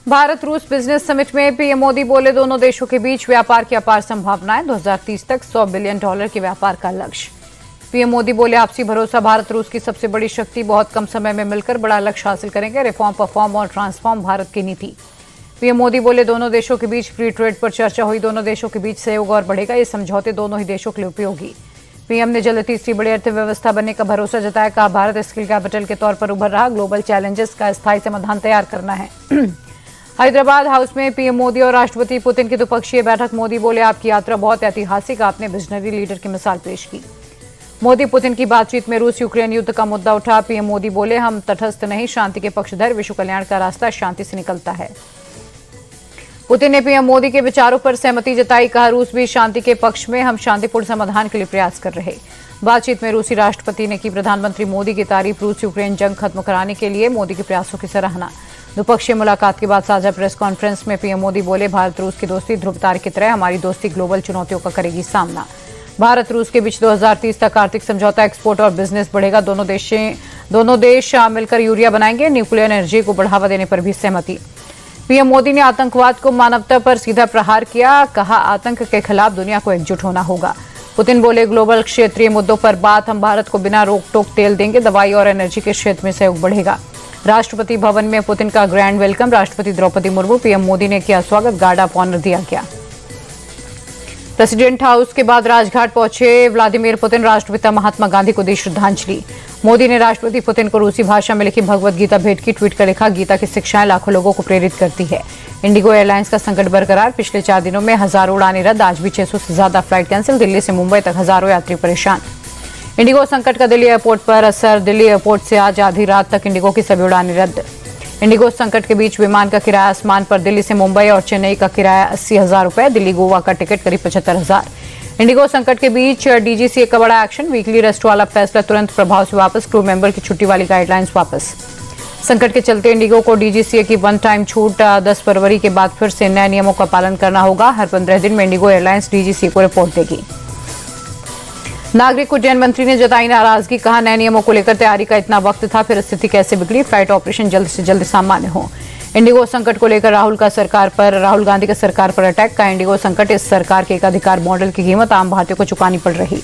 भारत रूस business summit में PM Modi बोले, दोनों देशों के बीच व्यापार की अपार संभावनाएं, 2030 तक $100 बिलियन के व्यापार का लक्ष्य। पीएम मोदी बोले, आपसी भरोसा भारत रूस की सबसे बड़ी शक्ति, बहुत कम समय में मिलकर बड़ा लक्ष्य हासिल करेंगे, रिफॉर्म, परफॉर्म और ट्रांसफॉर्म भारत की नीति। पीएम मोदी बोले, दोनों देशों के बीच फ्री ट्रेड पर चर्चा हुई, दोनों देशों के बीच सहयोग और बढ़ेगा, ये समझौते दोनों ही देशों के लिए उपयोगी। पीएम ने जल्द तीसरी बड़ी अर्थव्यवस्था बनने का भरोसा जताया, कहा भारत स्किल कैपिटल के तौर पर उभर रहा, ग्लोबल चैलेंजेस का स्थायी समाधान तैयार करना है। हैदराबाद हाउस में पीएम मोदी और राष्ट्रपति पुतिन की द्विपक्षीय बैठक। मोदी बोले, आपकी यात्रा बहुत ऐतिहासिक, आपने विजनरी लीडर की मिसाल पेश की। मोदी पुतिन की बातचीत में रूस यूक्रेन युद्ध का मुद्दा उठा। पीएम मोदी बोले, हम तटस्थ नहीं, शांति के पक्षधर, विश्व कल्याण का रास्ता शांति से निकलता है। पुतिन ने पीएम मोदी के विचारों पर सहमति जताई, कहा रूस भी शांति के पक्ष में, हम शांतिपूर्ण समाधान के लिए प्रयास कर रहे। बातचीत में रूसी राष्ट्रपति ने की प्रधानमंत्री मोदी की तारीफ, रूस यूक्रेन जंग खत्म कराने के लिए मोदी के प्रयासों की सराहना। द्विपक्षीय मुलाकात के बाद साझा प्रेस कॉन्फ्रेंस में पीएम मोदी बोले, भारत रूस की दोस्ती ध्रुव तारे की तरह, हमारी दोस्ती ग्लोबल चुनौतियों का करेगी सामना। भारत रूस के बीच 2030 तक आर्थिक समझौता, एक्सपोर्ट और बिजनेस बढ़ेगा, दोनों देश मिलकर यूरिया बनाएंगे, न्यूक्लियर एनर्जी को बढ़ावा देने पर भी सहमति। पीएम मोदी ने आतंकवाद को मानवता पर सीधा प्रहार किया, कहा आतंक के खिलाफ दुनिया को एकजुट होना होगा। पुतिन बोले, ग्लोबल क्षेत्रीय मुद्दों पर बात, हम भारत को बिना रोक टोक तेल देंगे, दवाई और एनर्जी के क्षेत्र में सहयोग बढ़ेगा। राष्ट्रपति भवन में पुतिन का ग्रैंड वेलकम, राष्ट्रपति द्रौपदी मुर्मू, पीएम मोदी ने किया स्वागत, गार्ड ऑफ ऑनर दिया गया। प्रेसिडेंट हाउस के बाद राजघाट पहुंचे व्लादिमीर पुतिन, राष्ट्रपिता महात्मा गांधी को दी श्रद्धांजलि। मोदी ने राष्ट्रपति पुतिन को रूसी भाषा में लिखी भगवत गीता भेंट की, ट्वीट कर लिखा, गीता की शिक्षाएं लाखों लोगों को प्रेरित करती है। इंडिगो एयरलाइंस का संकट बरकरार, पिछले 4 दिनों में हजारों उड़ानें रद्द, आज भी 600 से ज्यादा फ्लाइट कैंसिल, दिल्ली से मुंबई तक हजारों यात्री परेशान। इंडिगो संकट का दिल्ली एयरपोर्ट पर असर, दिल्ली एयरपोर्ट से आज आधी रात तक इंडिगो की सभी उड़ानें रद्द। इंडिगो संकट के बीच विमान का किराया आसमान पर, दिल्ली से मुंबई और चेन्नई का किराया 80,000 रुपए, दिल्ली गोवा का टिकट करीब 75,000। इंडिगो संकट के बीच डीजीसीए का बड़ा एक्शन, वीकली रेस्ट वाला फैसला तुरंत प्रभाव से वापस, क्रू मेंबर की छुट्टी वाली गाइडलाइंस वापस। संकट के चलते इंडिगो को डीजीसीए की वन टाइम छूट, 10 फरवरी के बाद फिर से नए नियमों का पालन करना होगा। हर 15 दिन में इंडिगो एयरलाइंस डीजीसीए को रिपोर्ट देगी। नागरिक उड्डयन मंत्री ने जताई नाराजगी, कहा नए नियमों को लेकर तैयारी का इतना वक्त था, फिर स्थिति कैसे बिगड़ी, फ्लाइट ऑपरेशन जल्द से जल्द सामान्य हो। इंडिगो संकट को लेकर राहुल गांधी का सरकार पर अटैक, का इंडिगो संकट इस सरकार के एकाधिकार मॉडल की कीमत आम भारतीयों को चुकानी पड़ रही।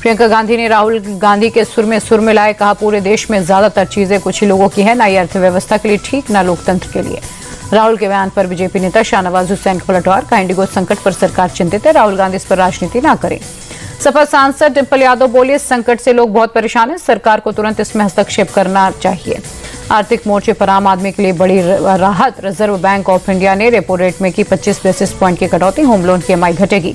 प्रियंका गांधी ने राहुल गांधी के सुर में लाए, कहा पूरे देश में ज्यादातर चीजें कुछ ही लोगों की है, ना ये अर्थव्यवस्था के लिए ठीक, ना लोकतंत्र के लिए। राहुल के बयान पर बीजेपी नेता शाहनवाज हुसैन का पलटवार, का इंडिगो संकट पर सरकार चिंतित है, राहुल गांधी इस पर राजनीति न करें। सपा सांसद डिंपल यादव बोली, इस संकट से लोग बहुत परेशान हैं, सरकार को तुरंत इसमें हस्तक्षेप करना चाहिए। आर्थिक मोर्चे पर आम आदमी के लिए बड़ी राहत, रिजर्व बैंक ऑफ इंडिया ने रेपो रेट में की 25 बेसिस पॉइंट की कटौती, होम लोन की ईएमआई घटेगी।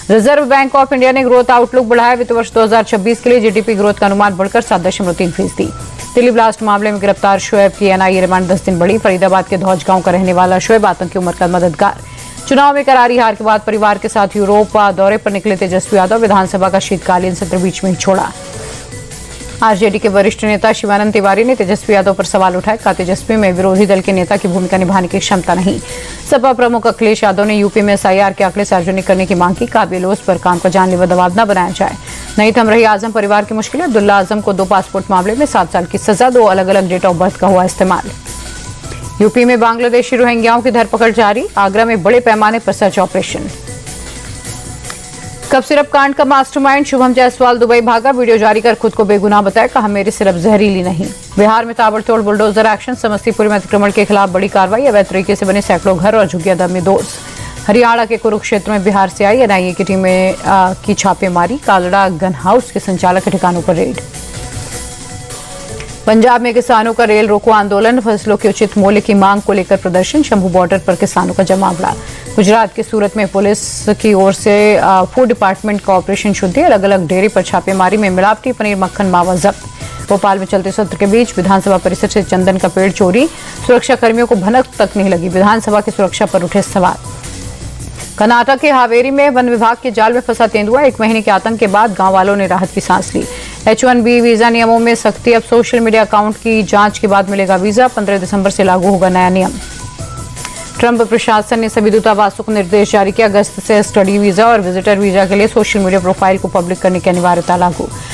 रिजर्व बैंक ऑफ इंडिया ने ग्रोथ आउटलुक बढ़ाया, वित्त वर्ष 2026 के लिए जीडीपी ग्रोथ का अनुमान बढ़कर 7.3%। दिल्ली ब्लास्ट मामले में गिरफ्तार शोएब की एनआईए रिमांड 10 दिन बढ़ी, फरीदाबाद के धौज गांव का रहने वाला शोएब आतंकी उम्र का मददगार। चुनाव में करारी हार के बाद परिवार के साथ यूरोप दौरे पर निकले तेजस्वी यादव, विधानसभा का शीतकालीन सत्र बीच में ही छोड़ा। आरजेडी के वरिष्ठ नेता शिवानंद तिवारी ने तेजस्वी यादव पर सवाल उठाए, कहा तेजस्वी में विरोधी दल के नेता की भूमिका निभाने की क्षमता नहीं। सपा प्रमुख अखिलेश यादव ने यूपी में एसआईआर के आंकड़े सार्वजनिक करने की मांग की, कहा बेलोस पर काम का जानलेवा दबाव न बनाया जाए, नहीं थम रही आजम परिवार की मुश्किलें। अब्दुल्ला आजम को 2 पासपोर्ट मामले में 7 साल की सजा, 2 अलग अलग डेट ऑफ बर्थ का हुआ इस्तेमाल। यूपी में बांग्लादेशी रोहिंग्याओं की धरपकड़ जारी, आगरा में बड़े पैमाने पर सर्च ऑपरेशन। कप सिरप कांड का मास्टरमाइंड शुभम जायसवाल दुबई भागा, वीडियो जारी कर खुद को बेगुनाह बताया, कहा मेरी सिरप जहरीली नहीं। बिहार में ताबड़तोड़ बुलडोजर एक्शन, समस्तीपुर में अतिक्रमण के खिलाफ बड़ी कार्रवाई, अवैध तरीके से बने सैकड़ों घर और झुग्गियां दम दोष। हरियाणा के कुरुक्षेत्र में बिहार से आई एनआईए की टीम की छापेमारी, कालड़ा गन हाउस के संचालक के ठिकानों पर रेड। पंजाब में किसानों का रेल रोको आंदोलन, फसलों के उचित मूल्य की मांग को लेकर प्रदर्शन, शंभू बॉर्डर पर किसानों का जमावड़ा। गुजरात के सूरत में पुलिस की ओर से फूड डिपार्टमेंट का ऑपरेशन शुद्धि, अलग अलग डेयरी पर छापेमारी में मिलावटी पनीर मक्खन मावा जब्त। भोपाल में चलते सत्र के बीच विधानसभा परिसर से चंदन का पेड़ चोरी, सुरक्षा कर्मियों को भनक तक नहीं लगी, विधानसभा की सुरक्षा पर उठे सवाल। कर्नाटक के हावेरी में वन विभाग के जाल में फंसा तेंदुआ, 1 महीने के आतंक के बाद गांव वालों ने राहत की सांस ली। H1B वीजा नियमों में सख्ती, अब सोशल मीडिया अकाउंट की जांच के बाद मिलेगा वीजा, 15 दिसंबर से लागू होगा नया नियम। ट्रंप प्रशासन ने सभी दूतावासों को निर्देश जारी किया, अगस्त से स्टडी वीजा और विजिटर वीजा के लिए सोशल मीडिया प्रोफाइल को पब्लिक करने की अनिवार्यता लागू।